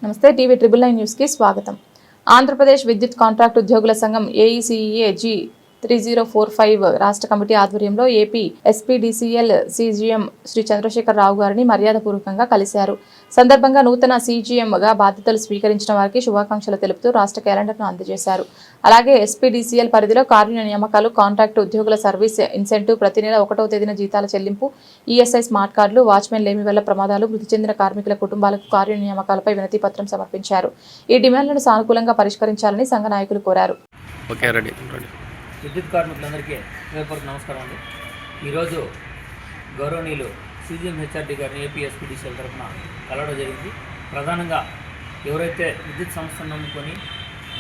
నమస్తే TV triple nine news కి స్వాగతం. ఆంధ్రప్రదేశ్ విద్యుత్ కాంట్రాక్ట్ ఉద్యోగుల సంఘం ఏఈసీఏజీ 3045 రాష్ట్ర కమిటీ ఆధ్వర్యంలో AP SPDCL CGM Shri Chandrasekhar Rao గారిని మర్యాదపూర్వకంగా కలిశారు. సందర్భంగా నూతన సీజీఎంగా బాధ్యతలు స్వీకరించిన వారికి శుభాకాంక్షలు తెలుపుతూ రాష్ట్ర క్యాలెండర్ను అందజేశారు. అలాగే ఎస్పీడీసీఎల్ పరిధిలో కార్య నియామకాలు, కాంట్రాక్టు ఉద్యోగుల సర్వీస్ ఇన్సెంటివ్, ప్రతి నెల 1వ తేదీన జీతాల చెల్లింపు, ఈఎస్ఐ స్మార్ట్ కార్డులు, వాచ్మెన్ లేమి వల్ల ప్రమాదాలు, మృతి చెందిన కార్మికుల కుటుంబాలకు కార్య నియామకాలపై వినతి పత్రం సమర్పించారు. ఈ డిమాండ్లను సానుకూలంగా పరిష్కరించాలని సంఘ నాయకులు కోరారు. విద్యుత్ కార్మికులందరికీ హృదయపూర్వక నమస్కారం అండి. ఈరోజు గౌరవనీయులు సీజీఎం హెచ్ఆర్డీ గారిని ఏపీ ఎస్పీడీసీఎల్ తరఫున కలవడం జరిగింది. ప్రధానంగా ఎవరైతే విద్యుత్ సంస్థను నమ్ముకొని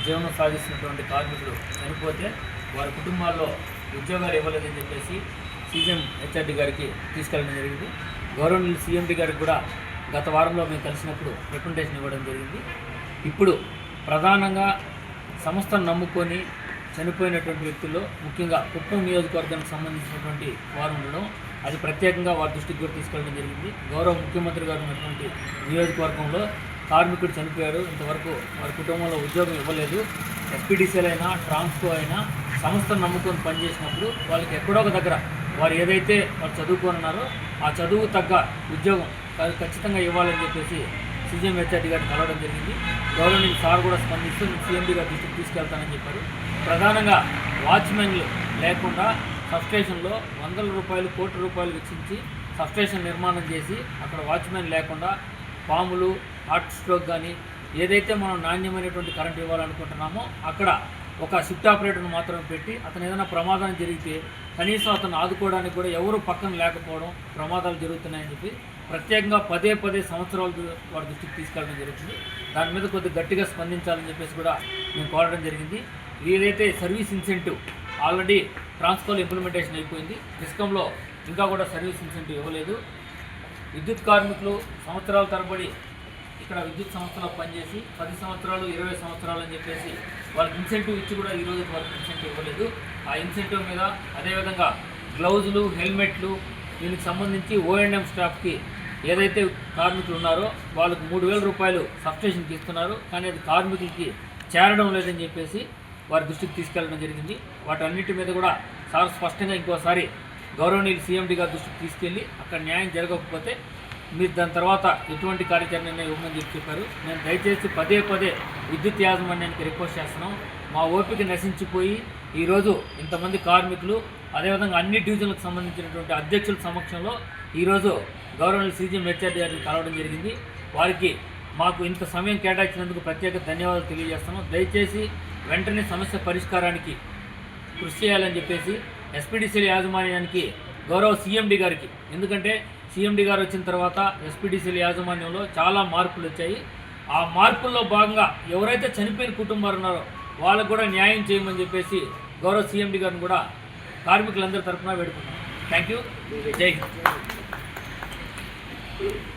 జీవనం సాగిస్తున్నటువంటి కార్మికులు చనిపోతే వారి కుటుంబాల్లో ఉద్యోగాలు ఇవ్వలేదని చెప్పేసి సీజీఎం హెచ్ఆర్డీ గారికి తీసుకెళ్ళడం జరిగింది. గౌరవనీయులు సీఎండీ గారికి కూడా గత వారంలో మేము కలిసినప్పుడు రిప్రజెంటేషన్ ఇవ్వడం జరిగింది. ఇప్పుడు ప్రధానంగా సంస్థను నమ్ముకొని చనిపోయినటువంటి వ్యక్తుల్లో ముఖ్యంగా కుప్పం నియోజకవర్గానికి సంబంధించినటువంటి వారు ఉండడం, అది ప్రత్యేకంగా వారి దృష్టికి కూడా తీసుకెళ్ళడం జరిగింది. గౌరవ ముఖ్యమంత్రి గారు ఉన్నటువంటి నియోజకవర్గంలో కార్మికుడు చనిపోయారు, ఇంతవరకు వారి కుటుంబంలో ఉద్యోగం ఇవ్వలేదు. ఎస్పీడీసీఎల్ అయినా ట్రాన్స్కో అయినా సంస్థను నమ్ముకొని పనిచేసినప్పుడు వాళ్ళకి ఎక్కడో ఒక దగ్గర వారు ఏదైతే వారు చదువుకోనున్నారో ఆ చదువు తగ్గ ఉద్యోగం ఖచ్చితంగా ఇవ్వాలని చెప్పేసి సీజీఎం హెచ్ఆర్డీ గారిని కలవడం జరిగింది. గవర్నమెంట్ సార్ కూడా స్పందిస్తూ సీఎండీ గారి దృష్టికి తీసుకెళ్తానని చెప్పారు. ప్రధానంగా వాచ్మెన్లు లేకుండా సబ్స్టేషన్లో వందల రూపాయలు, కోట్ల రూపాయలు వెచ్చించి సబ్స్టేషన్ నిర్మాణం చేసి అక్కడ వాచ్మెన్ లేకుండా పాములు, హార్ట్ స్ట్రోక్ కానీ ఏదైతే మనం నాణ్యమైనటువంటి కరెంట్ ఇవ్వాలనుకుంటున్నామో అక్కడ ఒక షిఫ్ట్ ఆపరేటర్ను మాత్రమే పెట్టి అతను ఏదైనా ప్రమాదం జరిగితే కనీసం అతను ఆదుకోవడానికి కూడా ఎవరు పక్కన లేకపోవడం, ప్రమాదాలు జరుగుతున్నాయని చెప్పి ప్రత్యేకంగా పదే సంవత్సరాలు వారి దృష్టికి తీసుకెళ్ళడం జరుగుతుంది. దాని మీద కొద్దిగా గట్టిగా స్పందించాలని చెప్పేసి కూడా మేము కోరడం జరిగింది. ఏదైతే సర్వీస్ ఇన్సెంటివ్ ఆల్రెడీ ట్రాన్స్కోలో ఇంప్లిమెంటేషన్ అయిపోయింది, డిస్కంలో ఇంకా కూడా సర్వీస్ ఇన్సెంటివ్ ఇవ్వలేదు. విద్యుత్ కార్మికులు సంవత్సరాల తరబడి ఇక్కడ విద్యుత్ సంస్థలో పనిచేసి 10 సంవత్సరాలు, 20 సంవత్సరాలు అని చెప్పేసి వాళ్ళకి ఇన్సెంటివ్ ఇచ్చి కూడా ఈరోజు వాళ్ళకి ఇన్సెంటివ్ ఇవ్వలేదు. ఆ ఇన్సెంటివ్ మీద అదేవిధంగా గ్లౌజులు, హెల్మెట్లు, దీనికి సంబంధించి ఓఎండ్ఎం స్టాఫ్కి ఏదైతే కార్మికులు ఉన్నారో వాళ్ళకు 3000 రూపాయలు సబ్స్టేషన్కి ఇస్తున్నారు, కానీ అది కార్మికులకి చేరడం లేదని చెప్పేసి వారి దృష్టికి తీసుకెళ్ళడం జరిగింది. వాటన్నిటి మీద కూడా సార్ స్పష్టంగా ఇంకోసారి గౌరవనీయులు సీఎండీ గారి దృష్టికి తీసుకెళ్ళి అక్కడ న్యాయం జరగకపోతే మీరు దాని తర్వాత ఎటువంటి కార్యాచరణ ఇవ్వమని చెప్పారు. నేను దయచేసి పదే విద్యుత్ యాజమాన్యానికి రిక్వెస్ట్ చేస్తున్నాం. మా ఓపిక నశించిపోయి ఈరోజు ఇంతమంది కార్మికులు, అదేవిధంగా అన్ని డివిజన్లకు సంబంధించినటువంటి అధ్యక్షుల సమక్షంలో ఈరోజు గౌరవనీయులు సీజీఎం హెచ్ఆర్డీ గారిని కలవడం జరిగింది. వారికి మాకు ఇంత సమయం కేటాయించినందుకు ప్రత్యేక ధన్యవాదాలు తెలియజేస్తున్నాం. దయచేసి వెంటనే సమస్య పరిష్కారానికి కృషి చేయాలని చెప్పేసి ఎస్పీడీసీఎల్ యాజమాన్యానికి, గౌరవ సీఎండీ గారికి, ఎందుకంటే సీఎండీ గారు వచ్చిన తర్వాత ఎస్పీడీసీఎల్ యాజమాన్యంలో చాలా మార్పులు వచ్చాయి. ఆ మార్పుల్లో భాగంగా ఎవరైతే చనిపోయిన కుటుంబాలు ఉన్నారో వాళ్ళకు కూడా న్యాయం చేయమని చెప్పేసి గౌరవ సీఎండీ గారిని కూడా కార్మికులందరి తరఫున వేడుకుంటున్నాం. Thank you. జై హింద్.